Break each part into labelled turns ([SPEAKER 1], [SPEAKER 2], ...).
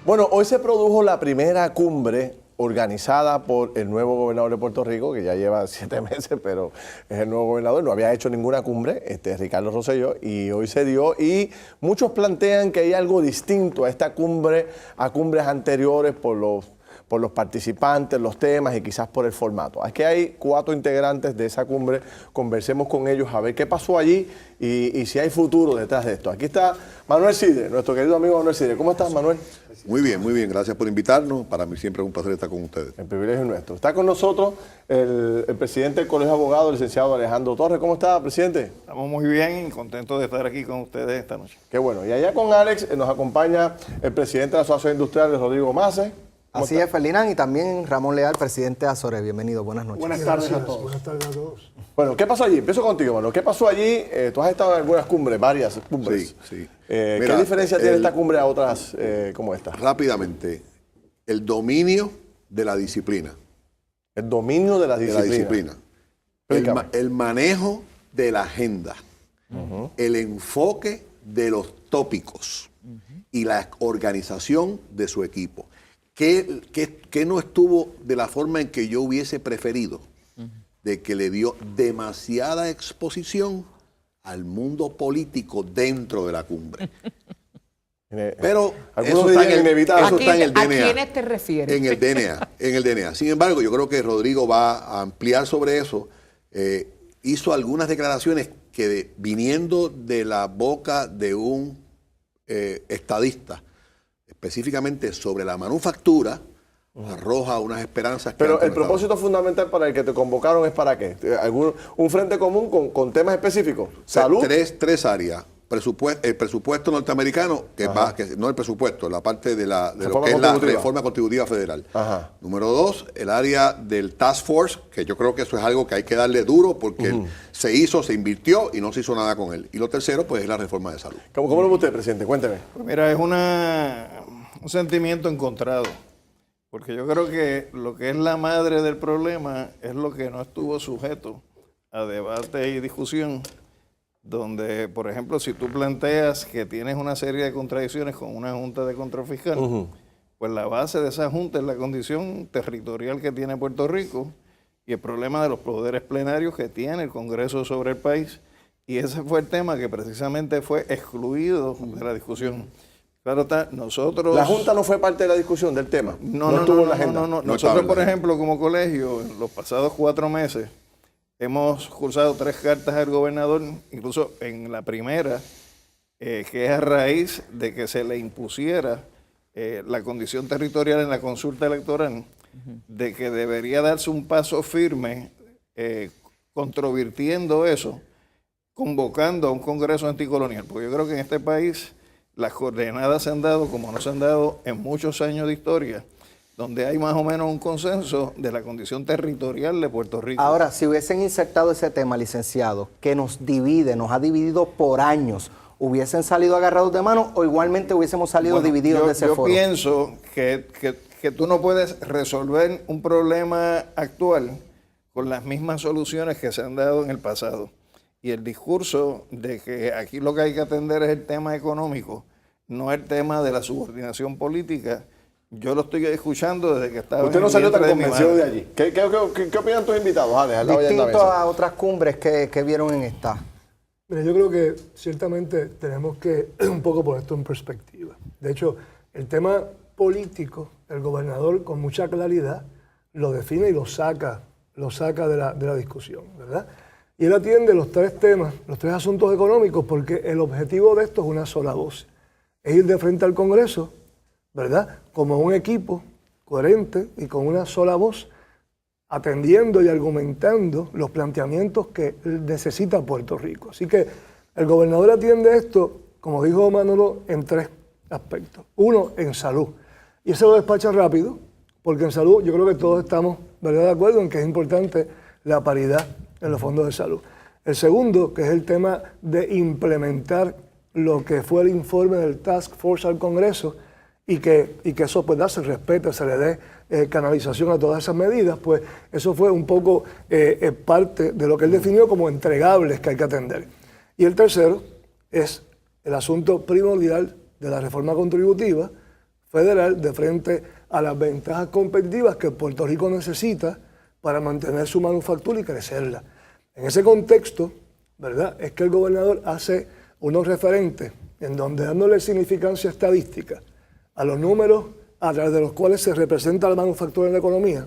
[SPEAKER 1] Bueno, hoy se produjo la primera cumbre organizada por el nuevo gobernador de Puerto Rico, que ya lleva 7 meses, pero es el nuevo gobernador, no había hecho ninguna cumbre, Ricardo Rosselló, y hoy se dio, y muchos plantean que hay algo distinto a esta cumbre, a cumbres anteriores por los participantes, los temas y quizás por el formato. Aquí hay 4 integrantes de esa cumbre, conversemos con ellos a ver qué pasó allí y si hay futuro detrás de esto. Aquí está Manuel Sidre, nuestro querido amigo Manuel Sidre. ¿Cómo estás, Manuel?
[SPEAKER 2] Muy bien, gracias por invitarnos. Para mí siempre es un placer estar con ustedes.
[SPEAKER 1] El privilegio es nuestro. Está con nosotros el presidente del Colegio de Abogados, el licenciado Alejandro Torres. ¿Cómo está, presidente?
[SPEAKER 3] Estamos muy bien y contentos de estar aquí con ustedes esta noche.
[SPEAKER 1] Qué bueno. Y allá con Alex nos acompaña el presidente de la Asociación Industrial, Rodrigo Mace.
[SPEAKER 4] Así es, Ferdinand, y también Ramón Leal, presidente de Azores. Bienvenido, buenas noches.
[SPEAKER 1] Buenas tardes a todos.
[SPEAKER 5] Buenas tardes a todos.
[SPEAKER 1] Bueno, ¿qué pasó allí? Empiezo contigo, Manuel. ¿Qué pasó allí? Tú has estado en algunas cumbres, varias cumbres.
[SPEAKER 2] Sí.
[SPEAKER 1] ¿Qué diferencia tiene esta cumbre a otras como esta?
[SPEAKER 2] Rápidamente, el dominio de la disciplina.
[SPEAKER 1] El dominio de la disciplina.
[SPEAKER 2] El manejo de la agenda. El enfoque de los tópicos. Y la organización de su equipo. ¿Qué no estuvo de la forma en que yo hubiese preferido? De que le dio demasiada exposición al mundo político dentro de la cumbre. Pero eso está en el DNA.
[SPEAKER 6] ¿A quiénes te refieres?
[SPEAKER 2] En el DNA. Sin embargo, yo creo que Rodrigo va a ampliar sobre eso. Hizo algunas declaraciones que viniendo de la boca de un estadista, específicamente sobre la manufactura, arroja unas esperanzas.
[SPEAKER 1] Pero el propósito fundamental para el que te convocaron es ¿para qué? ¿Un frente común con temas específicos? ¿Salud?
[SPEAKER 2] Tres áreas. El presupuesto norteamericano, que no el presupuesto, la parte de lo que es la reforma contributiva federal. Número 2, el área del Task Force, que yo creo que eso es algo que hay que darle duro porque se invirtió y no se hizo nada con él. Y lo tercero, pues es la reforma de salud.
[SPEAKER 1] ¿Cómo lo ve usted, presidente? Cuénteme.
[SPEAKER 3] Pues mira, es un sentimiento encontrado, porque yo creo que lo que es la madre del problema es lo que no estuvo sujeto a debate y discusión, donde, por ejemplo, si tú planteas que tienes una serie de contradicciones con una Junta de Control Fiscal, pues la base de esa Junta es la condición territorial que tiene Puerto Rico y el problema de los poderes plenarios que tiene el Congreso sobre el país. Y ese fue el tema que precisamente fue excluido de la discusión. Claro está, nosotros...
[SPEAKER 1] ¿La Junta no fue parte de la discusión del tema? No estuvo en la agenda.
[SPEAKER 3] No. Nosotros, por ejemplo, como colegio, en los pasados 4 meses, hemos cursado 3 cartas al gobernador, incluso en la primera, que es a raíz de que se le impusiera la condición territorial en la consulta electoral, de que debería darse un paso firme controvirtiendo eso, convocando a un Congreso anticolonial. Porque yo creo que en este país las coordenadas se han dado como no se han dado en muchos años de historia, donde hay más o menos un consenso de la condición territorial de Puerto Rico.
[SPEAKER 4] Ahora, si hubiesen insertado ese tema, licenciado, que nos ha dividido por años, ¿hubiesen salido agarrados de mano o igualmente hubiésemos salido divididos de ese foro?
[SPEAKER 3] Yo pienso que tú no puedes resolver un problema actual con las mismas soluciones que se han dado en el pasado. Y el discurso de que aquí lo que hay que atender es el tema económico, no el tema de la subordinación política, yo lo estoy escuchando desde que estaba...
[SPEAKER 1] Usted no salió tan convencido de allí. ¿Qué opinan tus invitados, Ale?
[SPEAKER 4] Distinto a otras cumbres que vieron en esta.
[SPEAKER 5] Mira, yo creo que ciertamente tenemos que un poco poner esto en perspectiva. De hecho, el tema político, el gobernador con mucha claridad lo define y lo saca de la discusión, ¿verdad? Y él atiende los 3 temas, los 3 asuntos económicos, porque el objetivo de esto es una sola voz. Es ir de frente al Congreso, ¿verdad? Como un equipo coherente y con una sola voz, atendiendo y argumentando los planteamientos que necesita Puerto Rico. Así que el gobernador atiende esto, como dijo Manolo, en 3 aspectos. 1, en salud. Y eso lo despacha rápido, porque en salud yo creo que todos estamos, ¿verdad?, de acuerdo en que es importante la paridad en los fondos de salud. El segundo, que es el tema de implementar lo que fue el informe del Task Force al Congreso, y que eso pues se respete, se le dé canalización a todas esas medidas, pues eso fue un poco parte de lo que él definió como entregables que hay que atender. Y el tercero es el asunto primordial de la reforma contributiva, federal de frente a las ventajas competitivas que Puerto Rico necesita para mantener su manufactura y crecerla. En ese contexto, ¿verdad?, es que el gobernador hace unos referentes en donde dándole significancia estadística a los números a través de los cuales se representa la manufactura en la economía,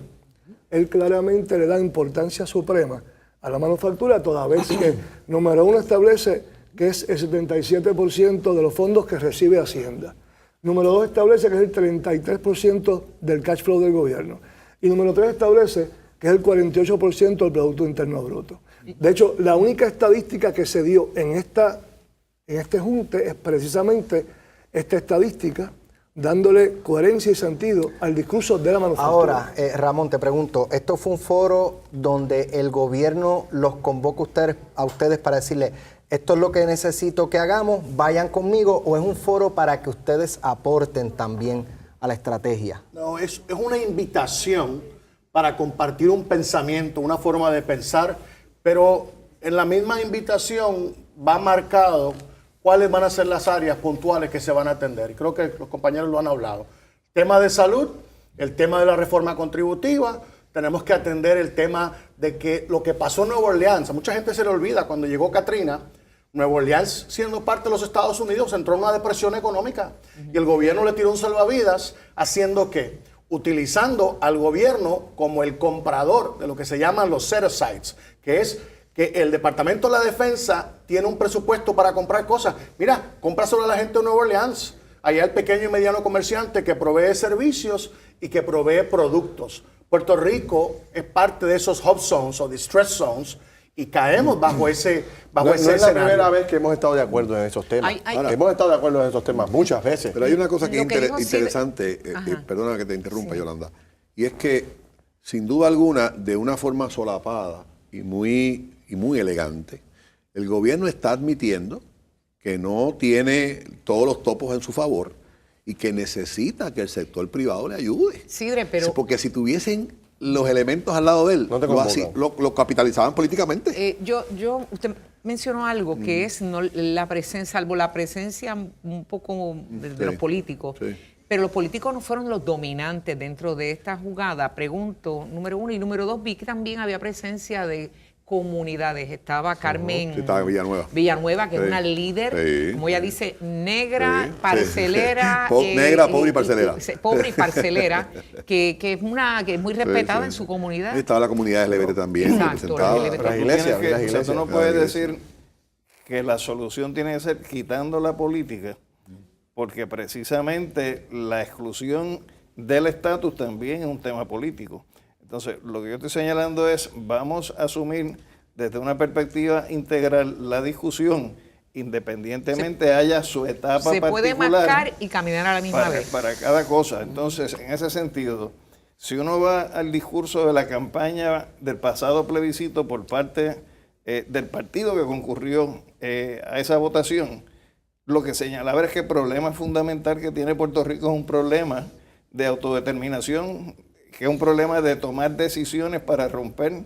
[SPEAKER 5] él claramente le da importancia suprema a la manufactura, toda vez que, número uno, establece que es el 77% de los fondos que recibe Hacienda. Número dos, establece que es el 33% del cash flow del gobierno. Y número tres, establece que es el 48% del Producto Interno Bruto. De hecho, la única estadística que se dio en este junte es precisamente esta estadística, dándole coherencia y sentido al discurso de la manufactura.
[SPEAKER 4] Ahora, Ramón, te pregunto, ¿esto fue un foro donde el gobierno los convoca a ustedes para decirle, esto es lo que necesito que hagamos, vayan conmigo, o es un foro para que ustedes aporten también a la estrategia?
[SPEAKER 6] No, es una invitación para compartir un pensamiento, una forma de pensar, pero en la misma invitación va marcado cuáles van a ser las áreas puntuales que se van a atender. Y creo que los compañeros lo han hablado. El tema de salud, el tema de la reforma contributiva, tenemos que atender el tema de que lo que pasó en Nueva Orleans, a mucha gente se le olvida cuando llegó Katrina, Nueva Orleans, siendo parte de los Estados Unidos, entró en una depresión económica y el gobierno le tiró un salvavidas, haciendo ¿qué? Utilizando al gobierno como el comprador de lo que se llaman los set-asides, que es que el Departamento de la Defensa tiene un presupuesto para comprar cosas. Mira, cómpraselo a la gente de Nueva Orleans, allá el pequeño y mediano comerciante que provee servicios y que provee productos. Puerto Rico es parte de esos hub zones o distress zones y caemos bajo ese
[SPEAKER 1] No es la
[SPEAKER 6] escenario.
[SPEAKER 1] primera vez que hemos estado de acuerdo en esos temas. Hemos estado de acuerdo en esos temas muchas veces.
[SPEAKER 2] Pero hay una cosa que es
[SPEAKER 7] Lo que dijo
[SPEAKER 2] interesante, perdona que te interrumpa, Yolanda, y es que, sin duda alguna, de una forma solapada y muy elegante, el gobierno está admitiendo que no tiene todos los topos en su favor y que necesita que el sector privado le ayude.
[SPEAKER 7] Sidre, pero...
[SPEAKER 2] Porque si tuviesen los elementos al lado de él,
[SPEAKER 1] No te
[SPEAKER 2] lo capitalizaban políticamente.
[SPEAKER 7] Usted mencionó algo que es la presencia, salvo la presencia un poco de los políticos, pero los políticos no fueron los dominantes dentro de esta jugada. Pregunto, número uno, y número dos, vi que también había presencia de comunidades. Estaba Carmen
[SPEAKER 2] Estaba
[SPEAKER 7] Villanueva, que es una líder, como ella dice, negra, parcelera.
[SPEAKER 2] Negra, pobre y parcelera.
[SPEAKER 7] Pobre y parcelera, que es muy respetada en su comunidad.
[SPEAKER 2] Estaba la comunidad LGBT también.
[SPEAKER 7] Exacto,
[SPEAKER 2] representada.
[SPEAKER 7] la LGBT.
[SPEAKER 3] Tú no puedes decir que la solución tiene que ser quitando la política, porque precisamente la exclusión del estatus también es un tema político. Entonces, lo que yo estoy señalando es, vamos a asumir desde una perspectiva integral la discusión, independientemente haya su etapa particular.
[SPEAKER 7] Se puede marcar y caminar a la misma vez.
[SPEAKER 3] Para cada cosa. Entonces, en ese sentido, si uno va al discurso de la campaña del pasado plebiscito por parte del partido que concurrió a esa votación, lo que señalaba es que el problema fundamental que tiene Puerto Rico es un problema de autodeterminación, que es un problema de tomar decisiones para romper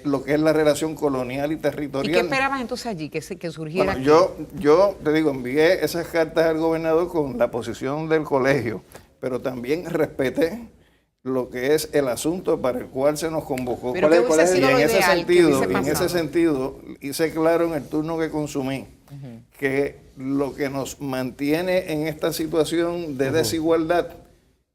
[SPEAKER 3] lo que es la relación colonial y territorial.
[SPEAKER 7] ¿Y qué esperabas entonces allí, que surgiera?
[SPEAKER 3] Bueno, yo te digo, envié esas cartas al gobernador con la posición del colegio, pero también respeté lo que es el asunto para el cual se nos convocó.
[SPEAKER 7] Pero ¿qué hubiese sido lo
[SPEAKER 3] en ese
[SPEAKER 7] ideal?
[SPEAKER 3] sentido,
[SPEAKER 7] ¿Qué
[SPEAKER 3] en
[SPEAKER 7] hubiese
[SPEAKER 3] ese
[SPEAKER 7] pasado?
[SPEAKER 3] sentido, hice claro en el turno que consumí que lo que nos mantiene en esta situación de desigualdad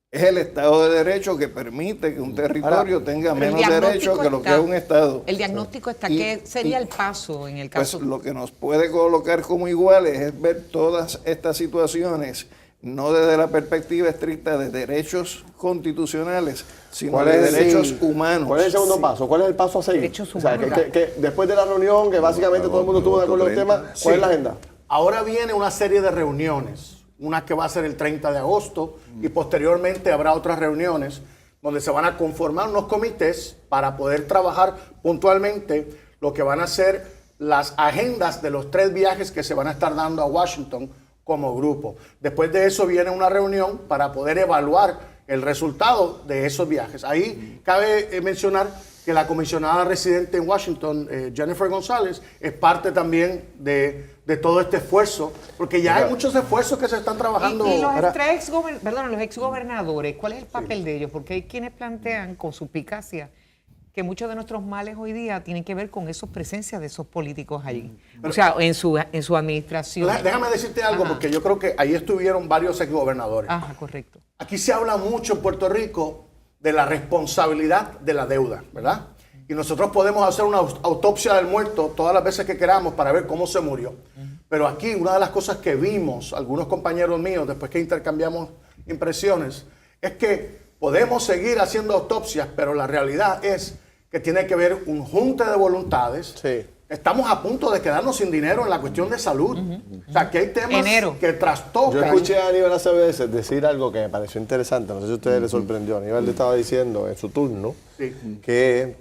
[SPEAKER 3] es el Estado de Derecho, que permite que un territorio tenga
[SPEAKER 7] Pero el
[SPEAKER 3] menos derechos
[SPEAKER 7] diagnóstico
[SPEAKER 3] que lo que
[SPEAKER 7] está.
[SPEAKER 3] es un Estado.
[SPEAKER 7] El diagnóstico está. ¿Qué sería el paso en el
[SPEAKER 3] Pues
[SPEAKER 7] caso?
[SPEAKER 3] lo que nos puede colocar como iguales es ver todas estas situaciones, no desde la perspectiva estricta de derechos constitucionales, sino de derechos humanos.
[SPEAKER 1] ¿Cuál es el segundo paso? ¿Cuál es el paso a seguir?
[SPEAKER 7] Derechos
[SPEAKER 1] O sea,
[SPEAKER 7] humanos.
[SPEAKER 1] que después de la reunión, que básicamente todo el mundo estuvo de acuerdo en el tema, ¿cuál es la agenda?
[SPEAKER 6] Ahora viene una serie de reuniones, una que va a ser el 30 de agosto y posteriormente habrá otras reuniones donde se van a conformar unos comités para poder trabajar puntualmente lo que van a ser las agendas de los 3 viajes que se van a estar dando a Washington como grupo. Después de eso viene una reunión para poder evaluar el resultado de esos viajes. Ahí cabe mencionar que la comisionada residente en Washington, Jennifer González, es parte también de todo este esfuerzo, porque ya hay muchos esfuerzos que se están trabajando.
[SPEAKER 7] Y los los exgobernadores, ¿cuál es el papel de ellos? Porque hay quienes plantean con suspicacia que muchos de nuestros males hoy día tienen que ver con esa presencia de esos políticos allí. O sea, en su administración.
[SPEAKER 6] Déjame decirte algo,
[SPEAKER 7] Ajá.
[SPEAKER 6] porque yo creo que ahí estuvieron varios exgobernadores.
[SPEAKER 7] Ajá, correcto.
[SPEAKER 6] Aquí se habla mucho en Puerto Rico de la responsabilidad de la deuda, ¿verdad? Y nosotros podemos hacer una autopsia del muerto todas las veces que queramos para ver cómo se murió. Pero aquí una de las cosas que vimos, algunos compañeros míos, después que intercambiamos impresiones, es que podemos seguir haciendo autopsias, pero la realidad es que tiene que haber un junte de voluntades.
[SPEAKER 1] Sí.
[SPEAKER 6] Estamos a punto de quedarnos sin dinero en la cuestión de salud. O sea, que hay temas que trastocan.
[SPEAKER 1] Yo escuché a Aníbal hace veces decir algo que me pareció interesante, no sé si a ustedes les sorprendió. Aníbal le estaba diciendo en su turno que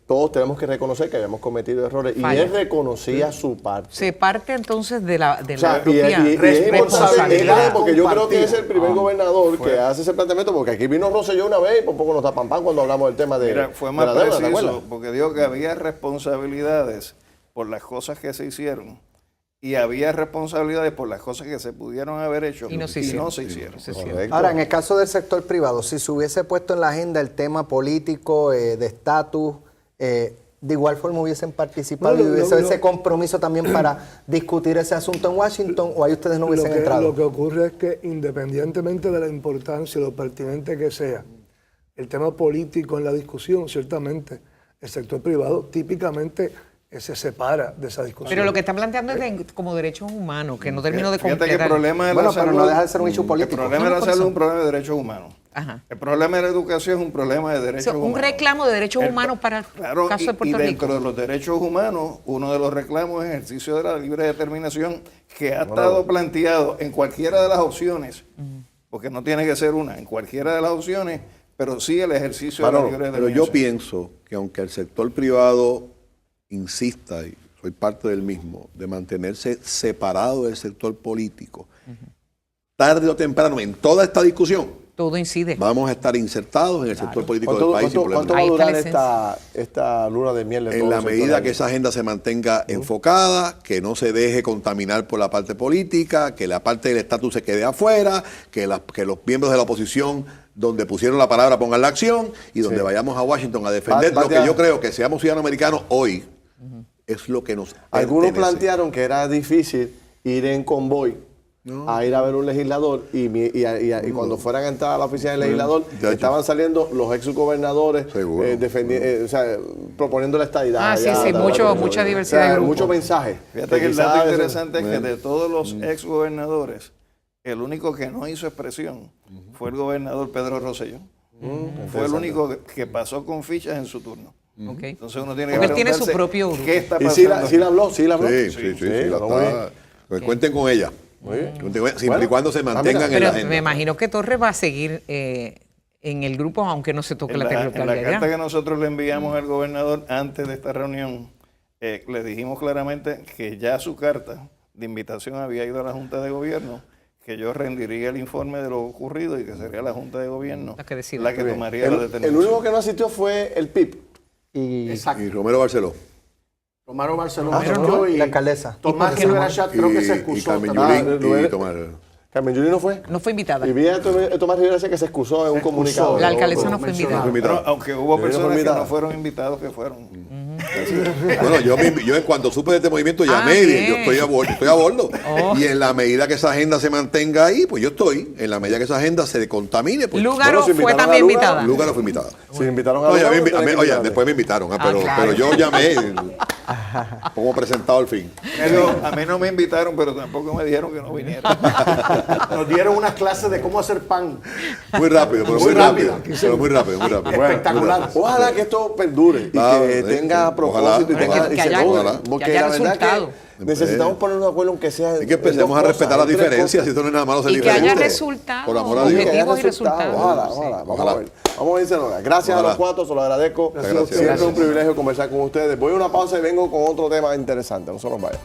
[SPEAKER 1] todos tenemos que reconocer que habíamos cometido errores y él reconocía su parte.
[SPEAKER 7] Se parte entonces de la
[SPEAKER 1] propia responsabilidad, porque yo creo que es el primer gobernador que hace ese planteamiento, porque aquí vino Rosselló una vez y por poco nos tapan pan cuando hablamos del tema de.
[SPEAKER 3] Mira, fue más
[SPEAKER 1] de la deuda,
[SPEAKER 3] preciso, porque dijo que había responsabilidades por las cosas que se hicieron y había responsabilidades por las cosas que se pudieron haber hecho
[SPEAKER 7] y no se hicieron.
[SPEAKER 4] Ahora, en el caso del sector privado, si se hubiese puesto en la agenda el tema político, de estatus, de igual forma hubiesen participado y hubiese ese compromiso también para discutir ese asunto en Washington, o ahí ustedes no hubiesen entrado.
[SPEAKER 5] Lo que ocurre es que independientemente de la importancia y lo pertinente que sea el tema político en la discusión, ciertamente el sector privado típicamente se separa de esa discusión.
[SPEAKER 7] Pero lo que está planteando es como derechos humanos, que no termino de
[SPEAKER 3] Fíjate
[SPEAKER 7] completar.
[SPEAKER 3] que el problema de la salud,
[SPEAKER 4] pero no deja de ser un issue político.
[SPEAKER 3] El problema de la salud es un problema de derechos humanos.
[SPEAKER 7] Ajá.
[SPEAKER 3] El problema de la educación es un problema de derechos humanos.
[SPEAKER 7] Un reclamo de derechos humanos para el caso de Puerto Rico.
[SPEAKER 3] Y dentro de los derechos humanos, uno de los reclamos es el ejercicio de la libre determinación que ha estado planteado en cualquiera de las opciones, porque no tiene que ser una, en cualquiera de las opciones, pero sí el ejercicio de la libre determinación.
[SPEAKER 2] Pero yo pienso que aunque el sector privado insista, y soy parte del mismo, de mantenerse separado del sector político, tarde o temprano, en toda esta discusión,
[SPEAKER 7] todo incide.
[SPEAKER 2] vamos a estar insertados en el sector político del país.
[SPEAKER 1] ¿Cuánto va a durar esta luna de miel?
[SPEAKER 2] En la medida que esa agenda se mantenga enfocada, que no se deje contaminar por la parte política, que la parte del estatus se quede afuera, que los miembros de la oposición donde pusieron la palabra pongan la acción y donde vayamos a Washington a defender lo que yo creo que seamos ciudadanos americanos hoy es lo que nos
[SPEAKER 1] Algunos
[SPEAKER 2] pertenece.
[SPEAKER 1] plantearon que era difícil ir en convoy a ir a ver un legislador y cuando fueran a entrar a la oficina del legislador estaban saliendo los exgobernadores proponiendo la estadidad.
[SPEAKER 7] Mucha diversidad de grupos.
[SPEAKER 1] Muchos mensajes.
[SPEAKER 3] Fíjate que el dato interesante es que de todos los exgobernadores, el único que no hizo expresión fue el gobernador Pedro Rosselló. Fue el único que pasó con fichas en su turno.
[SPEAKER 7] Okay.
[SPEAKER 3] Entonces uno tiene que
[SPEAKER 7] Porque él tiene
[SPEAKER 3] preguntarse
[SPEAKER 7] su propio grupo.
[SPEAKER 3] ¿qué está
[SPEAKER 1] ¿Y
[SPEAKER 3] pasando?
[SPEAKER 1] sí la habló?
[SPEAKER 2] Sí, pues cuenten con ella. Siempre y cuando se mantengan en la agenda.
[SPEAKER 7] Me imagino que Torres va a seguir en el grupo, aunque no se toque la
[SPEAKER 3] En la
[SPEAKER 7] territorialidad.
[SPEAKER 3] carta que nosotros le enviamos al gobernador antes de esta reunión, le dijimos claramente que ya su carta de invitación había ido a la Junta de Gobierno, que yo rendiría el informe de lo ocurrido y que sería la Junta de Gobierno la que tomaría la determinación.
[SPEAKER 1] El único que no asistió fue el PIB.
[SPEAKER 2] Y Romero Barceló.
[SPEAKER 6] Romero Barceló
[SPEAKER 4] y la alcaldesa.
[SPEAKER 6] Tomás Rivera Chat creo que se excusó.
[SPEAKER 2] Y Carmen Yulín y Tomás.
[SPEAKER 1] Carmen Yulín no fue.
[SPEAKER 7] No fue invitada.
[SPEAKER 1] Y vi a Tomás Rivera que se excusó en un comunicado.
[SPEAKER 7] La alcaldesa no fue invitada.
[SPEAKER 3] Pero, aunque hubo personas que no fueron invitados que fueron.
[SPEAKER 2] Bueno, yo en cuanto supe de este movimiento llamé y dije, yo estoy a bordo. Y en la medida que esa agenda se mantenga ahí, pues yo estoy. En la medida que esa agenda se contamine, pues
[SPEAKER 7] Lugaro fue también invitada.
[SPEAKER 2] Lugaro fue invitada.
[SPEAKER 1] Si invitaron a
[SPEAKER 2] Oye, después me invitaron, pero yo llamé como presentado al fin.
[SPEAKER 3] A mí no me invitaron, pero tampoco me dijeron que no viniera.
[SPEAKER 6] Nos dieron unas clases de cómo hacer pan.
[SPEAKER 2] Muy rápido, pero muy rápido. Pero muy rápido.
[SPEAKER 6] Espectacular.
[SPEAKER 1] Ojalá que esto perdure y que tenga propósito y se logre. Porque la verdad que necesitamos ponernos de acuerdo en que sea.
[SPEAKER 2] Y que empecemos a respetar las diferencias, si esto no es nada malo ser
[SPEAKER 7] y
[SPEAKER 2] diferente.
[SPEAKER 7] que haya resultados,
[SPEAKER 2] por amor a Dios.
[SPEAKER 7] objetivos y resultados.
[SPEAKER 1] Ojalá. Vamos a irse. Gracias a los cuatro, se lo agradezco. Siempre es un privilegio conversar con ustedes. Voy a una pausa y vengo con otro tema interesante. No se nos vaya.